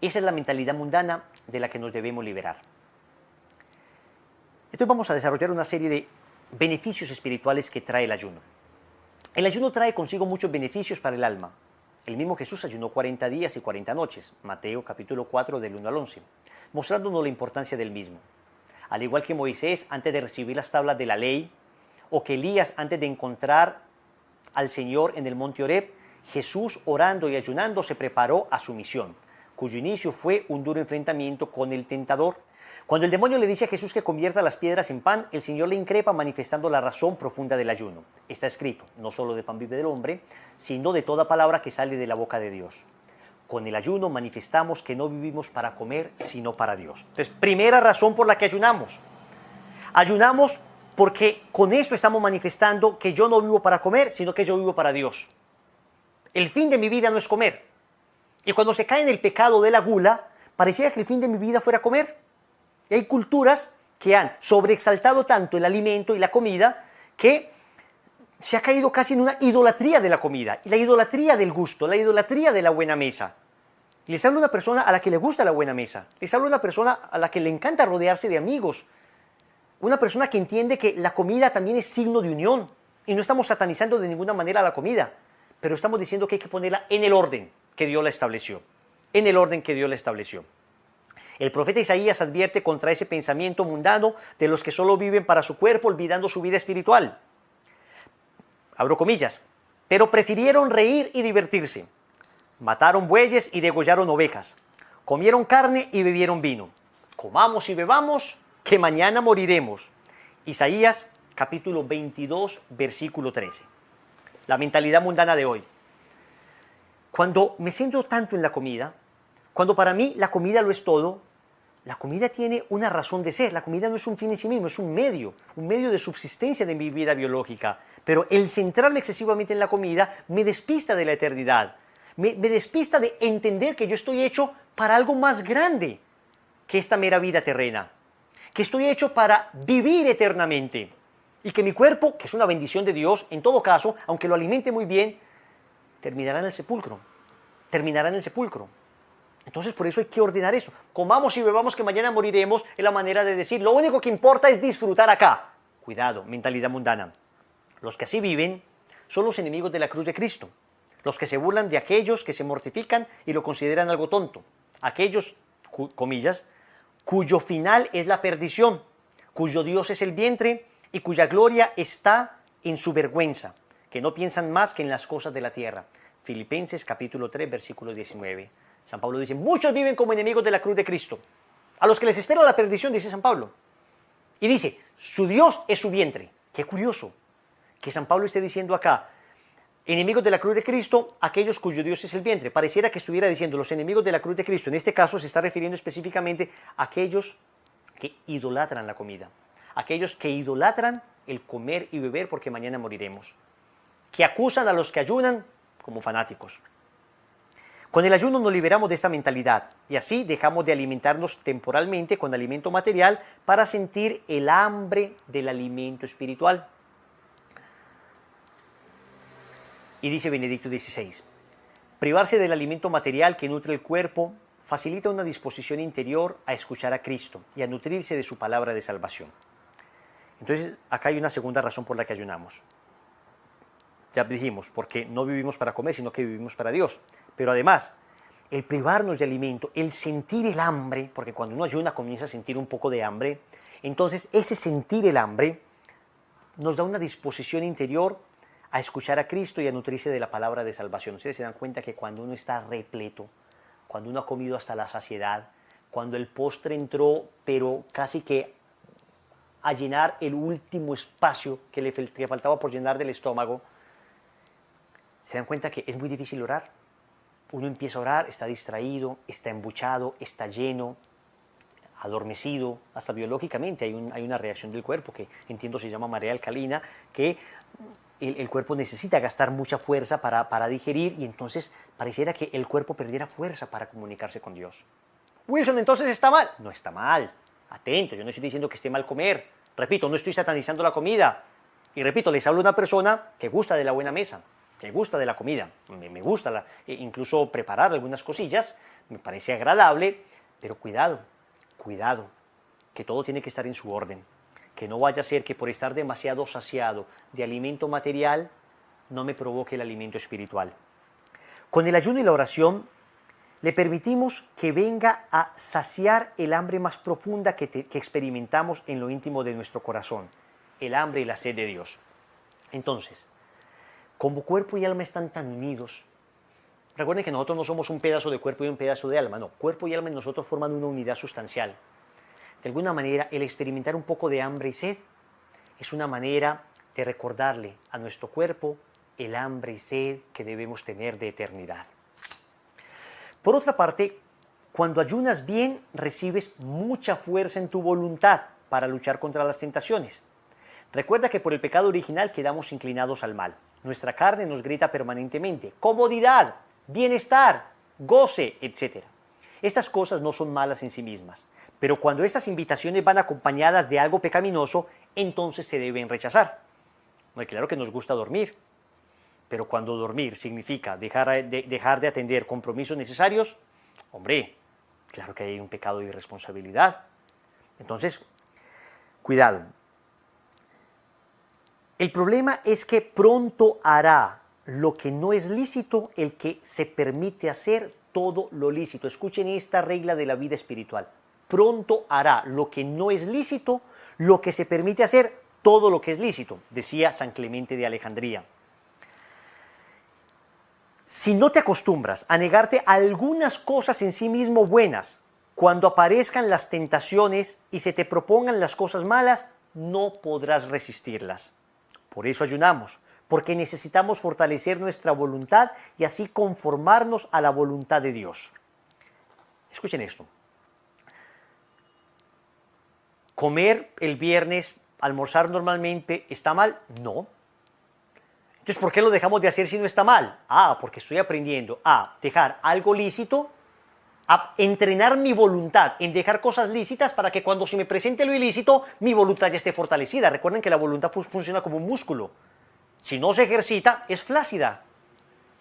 Esa es la mentalidad mundana de la que nos debemos liberar. Entonces vamos a desarrollar una serie de beneficios espirituales que trae el ayuno. El ayuno trae consigo muchos beneficios para el alma. El mismo Jesús ayunó 40 días y 40 noches, Mateo capítulo 4 del 1 al 11, mostrándonos la importancia del mismo. Al igual que Moisés antes de recibir las tablas de la ley, o que Elías antes de encontrar al Señor en el monte Horeb, Jesús orando y ayunando se preparó a su misión, cuyo inicio fue un duro enfrentamiento con el tentador. Cuando el demonio le dice a Jesús que convierta las piedras en pan, el Señor le increpa manifestando la razón profunda del ayuno. Está escrito, no solo de pan vive el hombre, sino de toda palabra que sale de la boca de Dios. Con el ayuno manifestamos que no vivimos para comer, sino para Dios. Entonces, primera razón por la que ayunamos. Ayunamos porque con esto estamos manifestando que yo no vivo para comer, sino que yo vivo para Dios. El fin de mi vida no es comer. Y cuando se cae en el pecado de la gula, pareciera que el fin de mi vida fuera comer. Y hay culturas que han sobreexaltado tanto el alimento y la comida que se ha caído casi en una idolatría de la comida, y la idolatría del gusto, la idolatría de la buena mesa. Les hablo a una persona a la que le gusta la buena mesa, les hablo a una persona a la que le encanta rodearse de amigos, una persona que entiende que la comida también es signo de unión, y no estamos satanizando de ninguna manera la comida, pero estamos diciendo que hay que ponerla en el orden que Dios la estableció, en el orden que Dios la estableció. El profeta Isaías advierte contra ese pensamiento mundano de los que solo viven para su cuerpo, olvidando su vida espiritual. Abro comillas, pero prefirieron reír y divertirse. Mataron bueyes y degollaron ovejas. Comieron carne y bebieron vino. Comamos y bebamos, que mañana moriremos. Isaías capítulo 22, versículo 13. La mentalidad mundana de hoy. Cuando me centro tanto en la comida, cuando para mí la comida lo es todo, la comida tiene una razón de ser. La comida no es un fin en sí mismo, es un medio de subsistencia de mi vida biológica. Pero el centrarme excesivamente en la comida me despista de la eternidad, me despista de entender que yo estoy hecho para algo más grande que esta mera vida terrena, que estoy hecho para vivir eternamente y que mi cuerpo, que es una bendición de Dios, en todo caso, aunque lo alimente muy bien, terminará en el sepulcro, terminará en el sepulcro. Entonces, por eso hay que ordenar eso. Comamos y bebamos que mañana moriremos, es la manera de decir, lo único que importa es disfrutar acá. Cuidado, mentalidad mundana. Los que así viven son los enemigos de la cruz de Cristo, los que se burlan de aquellos que se mortifican y lo consideran algo tonto, aquellos, comillas, cuyo final es la perdición, cuyo Dios es el vientre y cuya gloria está en su vergüenza, que no piensan más que en las cosas de la tierra. Filipenses capítulo 3, versículo 19. San Pablo dice, muchos viven como enemigos de la cruz de Cristo, a los que les espera la perdición, dice San Pablo. Y dice, su Dios es su vientre. Qué curioso que San Pablo esté diciendo acá, enemigos de la cruz de Cristo, aquellos cuyo Dios es el vientre. Pareciera que estuviera diciendo los enemigos de la cruz de Cristo. En este caso se está refiriendo específicamente a aquellos que idolatran la comida, aquellos que idolatran el comer y beber porque mañana moriremos, que acusan a los que ayunan como fanáticos. Con el ayuno nos liberamos de esta mentalidad y así dejamos de alimentarnos temporalmente con alimento material para sentir el hambre del alimento espiritual. Y dice Benedicto XVI, privarse del alimento material que nutre el cuerpo facilita una disposición interior a escuchar a Cristo y a nutrirse de su palabra de salvación. Entonces, acá hay una segunda razón por la que ayunamos. Ya dijimos, porque no vivimos para comer, sino que vivimos para Dios. Pero además, el privarnos de alimento, el sentir el hambre, porque cuando uno ayuna comienza a sentir un poco de hambre, entonces ese sentir el hambre nos da una disposición interior a escuchar a Cristo y a nutrirse de la palabra de salvación. Ustedes se dan cuenta que cuando uno está repleto, cuando uno ha comido hasta la saciedad, cuando el postre entró, pero casi que a llenar el último espacio que faltaba por llenar del estómago, se dan cuenta que es muy difícil orar. Uno empieza a orar, está distraído, está embuchado, está lleno, adormecido, hasta biológicamente hay una reacción del cuerpo que entiendo se llama marea alcalina, que el cuerpo necesita gastar mucha fuerza para digerir y entonces pareciera que el cuerpo perdiera fuerza para comunicarse con Dios. Wilson, entonces está mal. No está mal. Atento, yo no estoy diciendo que esté mal comer. Repito, no estoy satanizando la comida. Y repito, les hablo a una persona que gusta de la buena mesa, que gusta de la comida. Me gusta incluso preparar algunas cosillas, me parece agradable, pero cuidado, cuidado, que todo tiene que estar en su orden. Que no vaya a ser que por estar demasiado saciado de alimento material, no me provoque el alimento espiritual. Con el ayuno y la oración, le permitimos que venga a saciar el hambre más profunda que experimentamos en lo íntimo de nuestro corazón, el hambre y la sed de Dios. Entonces, como cuerpo y alma están tan unidos, recuerden que nosotros no somos un pedazo de cuerpo y un pedazo de alma, no, cuerpo y alma en nosotros forman una unidad sustancial. De alguna manera, el experimentar un poco de hambre y sed es una manera de recordarle a nuestro cuerpo el hambre y sed que debemos tener de eternidad. Por otra parte, cuando ayunas bien, recibes mucha fuerza en tu voluntad para luchar contra las tentaciones. Recuerda que por el pecado original quedamos inclinados al mal. Nuestra carne nos grita permanentemente comodidad, bienestar, goce, etc. Estas cosas no son malas en sí mismas, pero cuando esas invitaciones van acompañadas de algo pecaminoso, entonces se deben rechazar. Muy claro que nos gusta dormir, pero cuando dormir significa dejar de atender compromisos necesarios, hombre, claro que hay un pecado de irresponsabilidad. Entonces, cuidado. El problema es que pronto hará lo que no es lícito el que se permite hacer todo lo lícito. Escuchen esta regla de la vida espiritual. Pronto hará lo que no es lícito, lo que se permite hacer todo lo que es lícito, decía San Clemente de Alejandría. Si no te acostumbras a negarte algunas cosas en sí mismo buenas, cuando aparezcan las tentaciones y se te propongan las cosas malas, no podrás resistirlas. Por eso ayunamos, porque necesitamos fortalecer nuestra voluntad y así conformarnos a la voluntad de Dios. Escuchen esto. ¿Comer el viernes, almorzar normalmente, está mal? No. Entonces, ¿por qué lo dejamos de hacer si no está mal? Porque estoy aprendiendo a dejar algo lícito, a entrenar mi voluntad en dejar cosas lícitas para que cuando se me presente lo ilícito, mi voluntad ya esté fortalecida. Recuerden que la voluntad funciona como un músculo. Si no se ejercita, es flácida.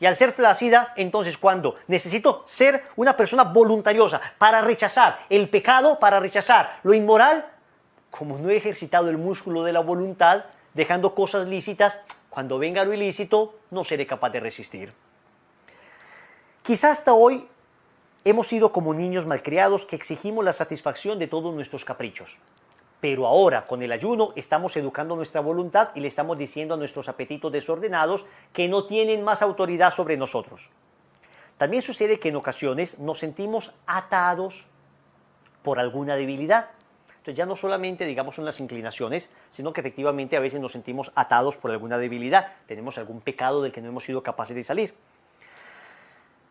Y al ser flácida, entonces cuando necesito ser una persona voluntariosa para rechazar el pecado, para rechazar lo inmoral, como no he ejercitado el músculo de la voluntad, dejando cosas lícitas, cuando venga lo ilícito, no seré capaz de resistir. Quizás hasta hoy hemos sido como niños malcriados que exigimos la satisfacción de todos nuestros caprichos. Pero ahora, con el ayuno, estamos educando nuestra voluntad y le estamos diciendo a nuestros apetitos desordenados que no tienen más autoridad sobre nosotros. También sucede que en ocasiones nos sentimos atados por alguna debilidad. Entonces ya no solamente, digamos, son las inclinaciones, sino que efectivamente a veces nos sentimos atados por alguna debilidad. Tenemos algún pecado del que no hemos sido capaces de salir.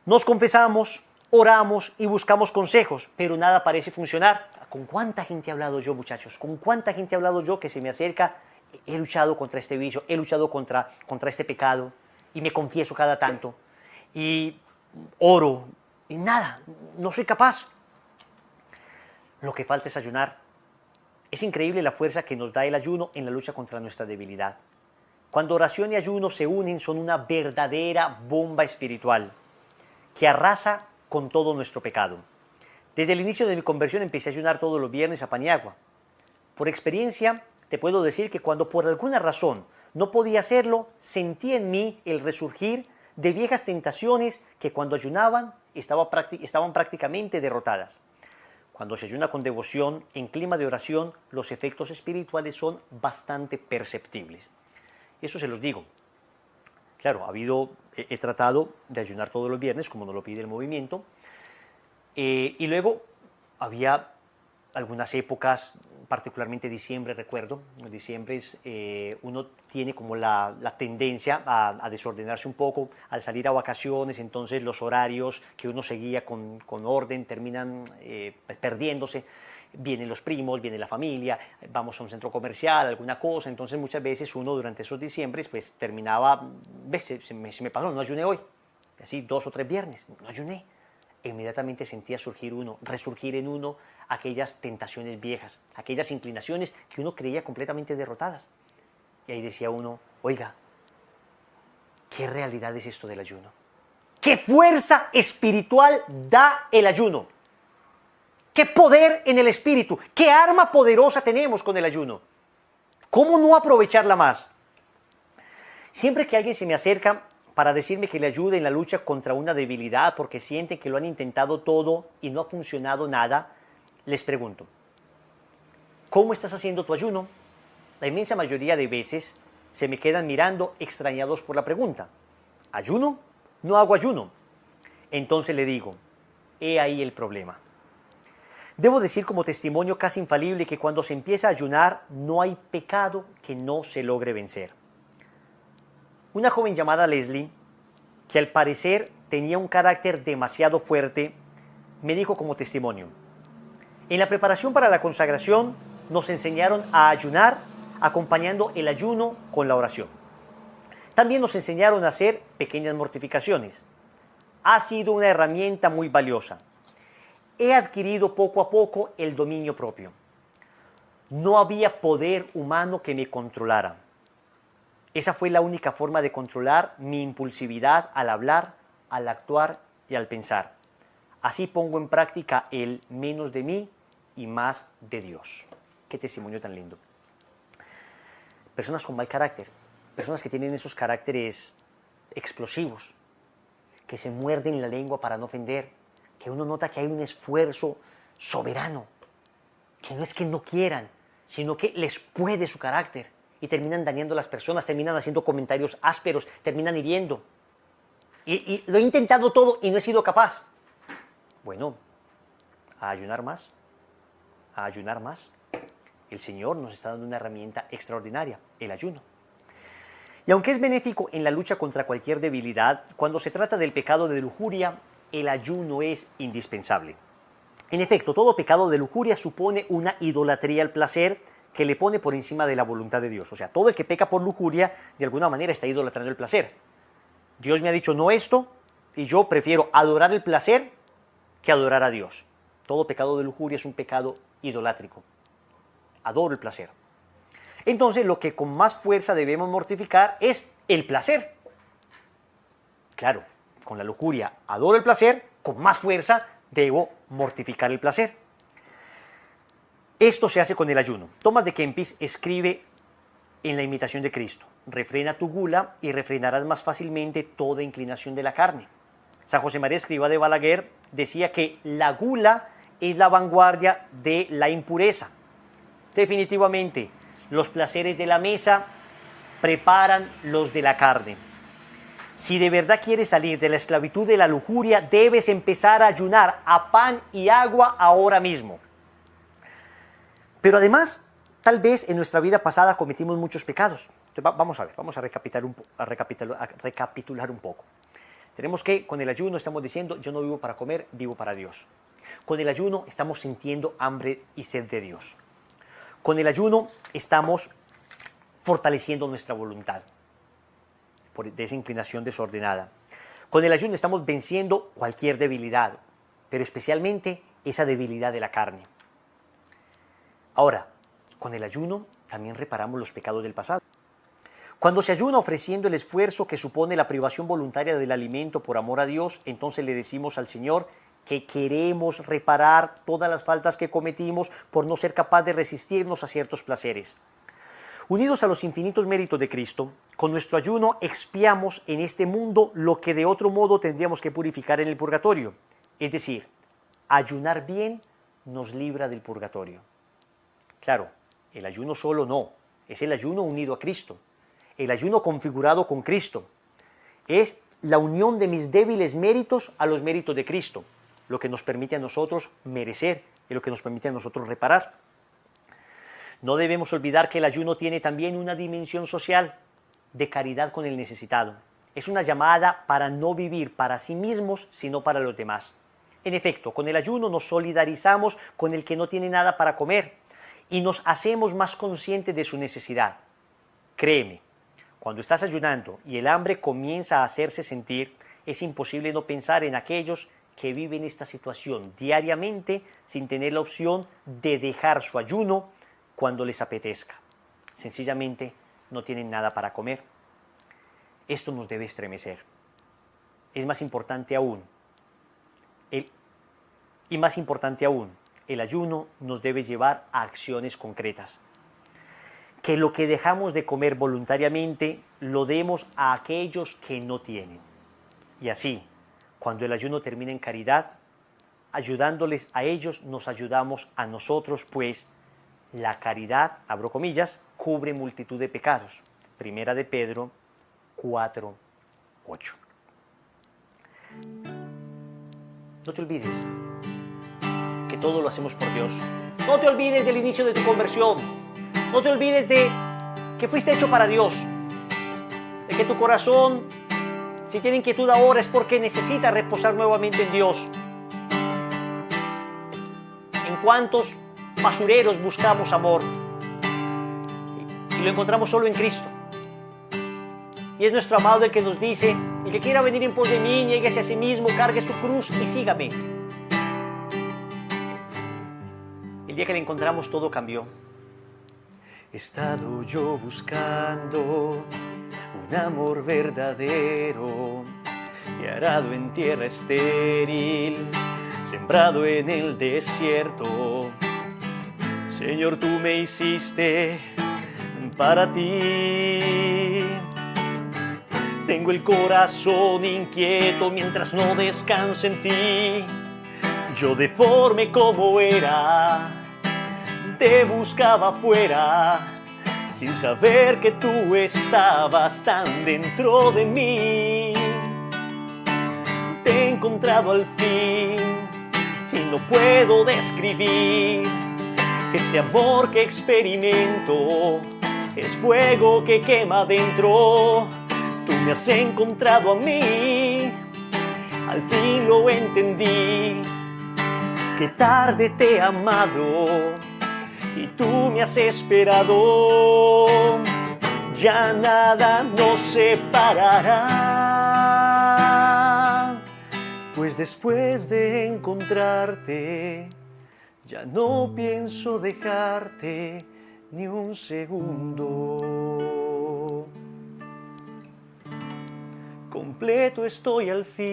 Nos confesamos, oramos y buscamos consejos, pero nada parece funcionar. ¿Con cuánta gente he hablado yo, muchachos? ¿Con cuánta gente he hablado yo que se me acerca? He luchado contra este vicio, he luchado contra este pecado y me confieso cada tanto y oro y nada, no soy capaz. Lo que falta es ayunar. Es increíble la fuerza que nos da el ayuno en la lucha contra nuestra debilidad. Cuando oración y ayuno se unen, son una verdadera bomba espiritual que arrasa con todo nuestro pecado. Desde el inicio de mi conversión empecé a ayunar todos los viernes a pan y agua. Por experiencia, te puedo decir que cuando por alguna razón no podía hacerlo, sentí en mí el resurgir de viejas tentaciones que cuando ayunaban estaban prácticamente derrotadas. Cuando se ayuna con devoción, en clima de oración, los efectos espirituales son bastante perceptibles. Eso se los digo. Claro, he tratado de ayunar todos los viernes, como nos lo pide el movimiento, y luego había algunas épocas, particularmente diciembre, recuerdo, en diciembre uno tiene como la tendencia a desordenarse un poco al salir a vacaciones, entonces los horarios que uno seguía con orden terminan perdiéndose. Vienen los primos, viene la familia, vamos a un centro comercial, alguna cosa, entonces muchas veces uno durante esos diciembres pues terminaba, se me pasó, no ayuné hoy, así 2 o 3 viernes, no ayuné. Inmediatamente sentía resurgir en uno aquellas tentaciones viejas, aquellas inclinaciones que uno creía completamente derrotadas. Y ahí decía uno, oiga, ¿qué realidad es esto del ayuno? ¿Qué fuerza espiritual da el ayuno? ¿Qué poder en el espíritu? ¿Qué arma poderosa tenemos con el ayuno? ¿Cómo no aprovecharla más? Siempre que alguien se me acerca para decirme que le ayude en la lucha contra una debilidad porque sienten que lo han intentado todo y no ha funcionado nada, les pregunto, ¿cómo estás haciendo tu ayuno? La inmensa mayoría de veces se me quedan mirando extrañados por la pregunta. ¿Ayuno? No hago ayuno. Entonces le digo, he ahí el problema. Debo decir como testimonio casi infalible que cuando se empieza a ayunar no hay pecado que no se logre vencer. Una joven llamada Leslie, que al parecer tenía un carácter demasiado fuerte, me dijo como testimonio, en la preparación para la consagración nos enseñaron a ayunar acompañando el ayuno con la oración. También nos enseñaron a hacer pequeñas mortificaciones. Ha sido una herramienta muy valiosa. He adquirido poco a poco el dominio propio. No había poder humano que me controlara. Esa fue la única forma de controlar mi impulsividad al hablar, al actuar y al pensar. Así pongo en práctica el menos de mí y más de Dios. Qué testimonio tan lindo. Personas con mal carácter, personas que tienen esos caracteres explosivos, que se muerden la lengua para no ofender, que uno nota que hay un esfuerzo soberano, que no es que no quieran, sino que les puede su carácter y terminan dañando a las personas, terminan haciendo comentarios ásperos, terminan hiriendo. Y lo he intentado todo y no he sido capaz. Bueno, a ayunar más, a ayunar más. El Señor nos está dando una herramienta extraordinaria, el ayuno. Y aunque es benéfico en la lucha contra cualquier debilidad, cuando se trata del pecado de lujuria, el ayuno es indispensable. En efecto, todo pecado de lujuria supone una idolatría al placer que le pone por encima de la voluntad de Dios. O sea, todo el que peca por lujuria, de alguna manera está idolatrando el placer. Dios me ha dicho no esto, y yo prefiero adorar el placer que adorar a Dios. Todo pecado de lujuria es un pecado idolátrico. Adoro el placer. Entonces, lo que con más fuerza debemos mortificar es el placer. Claro, con la lujuria adoro el placer, con más fuerza debo mortificar el placer. Esto se hace con el ayuno. Tomás de Kempis escribe en La imitación de Cristo, refrena tu gula y refrenarás más fácilmente toda inclinación de la carne. San José María Escrivá de Balaguer decía que la gula es la vanguardia de la impureza. Definitivamente, los placeres de la mesa preparan los de la carne. Si de verdad quieres salir de la esclavitud de la lujuria, debes empezar a ayunar a pan y agua ahora mismo. Pero además, tal vez en nuestra vida pasada cometimos muchos pecados. Entonces, vamos a recapitular un poco. Tenemos que, con el ayuno estamos diciendo, yo no vivo para comer, vivo para Dios. Con el ayuno estamos sintiendo hambre y sed de Dios. Con el ayuno estamos fortaleciendo nuestra voluntad de esa inclinación desordenada. Con el ayuno estamos venciendo cualquier debilidad, pero especialmente esa debilidad de la carne. Ahora, con el ayuno también reparamos los pecados del pasado. Cuando se ayuna ofreciendo el esfuerzo que supone la privación voluntaria del alimento por amor a Dios, entonces le decimos al Señor que queremos reparar todas las faltas que cometimos por no ser capaz de resistirnos a ciertos placeres. Unidos a los infinitos méritos de Cristo, con nuestro ayuno expiamos en este mundo lo que de otro modo tendríamos que purificar en el purgatorio. Es decir, ayunar bien nos libra del purgatorio. Claro, el ayuno solo no, es el ayuno unido a Cristo, el ayuno configurado con Cristo. Es la unión de mis débiles méritos a los méritos de Cristo, lo que nos permite a nosotros merecer y lo que nos permite a nosotros reparar. No debemos olvidar que el ayuno tiene también una dimensión social de caridad con el necesitado. Es una llamada para no vivir para sí mismos, sino para los demás. En efecto, con el ayuno nos solidarizamos con el que no tiene nada para comer y nos hacemos más conscientes de su necesidad. Créeme, cuando estás ayunando y el hambre comienza a hacerse sentir, es imposible no pensar en aquellos que viven esta situación diariamente sin tener la opción de dejar su ayuno cuando les apetezca. Sencillamente no tienen nada para comer. Esto nos debe estremecer. Es más importante aún, el ayuno nos debe llevar a acciones concretas. Que lo que dejamos de comer voluntariamente lo demos a aquellos que no tienen. Y así, cuando el ayuno termina en caridad, ayudándoles a ellos, nos ayudamos a nosotros, pues la caridad, abro comillas, cubre multitud de pecados. Primera de Pedro 4:8. No te olvides que todo lo hacemos por Dios. No te olvides del inicio de tu conversión. No te olvides de que fuiste hecho para Dios. De que tu corazón, si tiene inquietud ahora, es porque necesita reposar nuevamente en Dios. ¿En cuántos basureros buscamos amor? Y lo encontramos solo en Cristo. Y es nuestro amado el que nos dice: el que quiera venir en pos de mí, niéguese a sí mismo, cargue su cruz y sígame. El día que le encontramos, todo cambió. He estado yo buscando un amor verdadero y arado en tierra estéril, sembrado en el desierto. Señor, tú me hiciste para ti. Tengo el corazón inquieto mientras no descanso en ti. Yo deforme como era, te buscaba afuera, sin saber que tú estabas tan dentro de mí. Te he encontrado al fin y no puedo describir este amor que experimento. Es fuego que quema dentro. Tú me has encontrado a mí, al fin lo entendí. Qué tarde te he amado y tú me has esperado. Ya nada nos separará, pues después de encontrarte ya no pienso dejarte ni un segundo. Completo estoy al fin.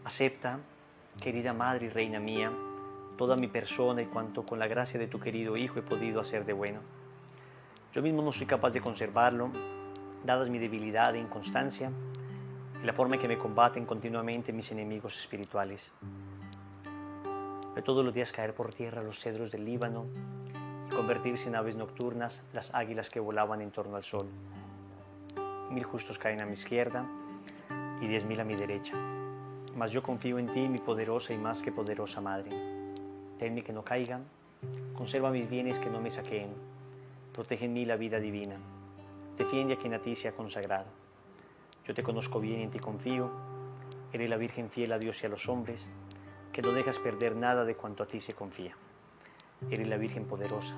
Acepta, querida Madre y Reina mía, toda mi persona y cuanto con la gracia de tu querido Hijo he podido hacer de bueno. Yo mismo no soy capaz de conservarlo, dadas mi debilidad e inconstancia y la forma en que me combaten continuamente mis enemigos espirituales. Ve todos los días caer por tierra los cedros del Líbano y convertirse en aves nocturnas las águilas que volaban en torno al sol. 1000 justos caen a mi izquierda y 10.000 a mi derecha. Mas yo confío en ti, mi poderosa y más que poderosa Madre. Tenme que no caigan, conserva mis bienes que no me saqueen, protege en mí la vida divina, defiende a quien a ti sea consagrado. Yo te conozco bien y en ti confío, eres la Virgen fiel a Dios y a los hombres, que no dejas perder nada de cuanto a ti se confía. Eres la Virgen poderosa,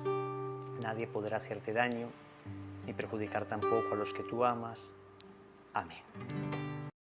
nadie podrá hacerte daño, ni perjudicar tampoco a los que tú amas. Amén.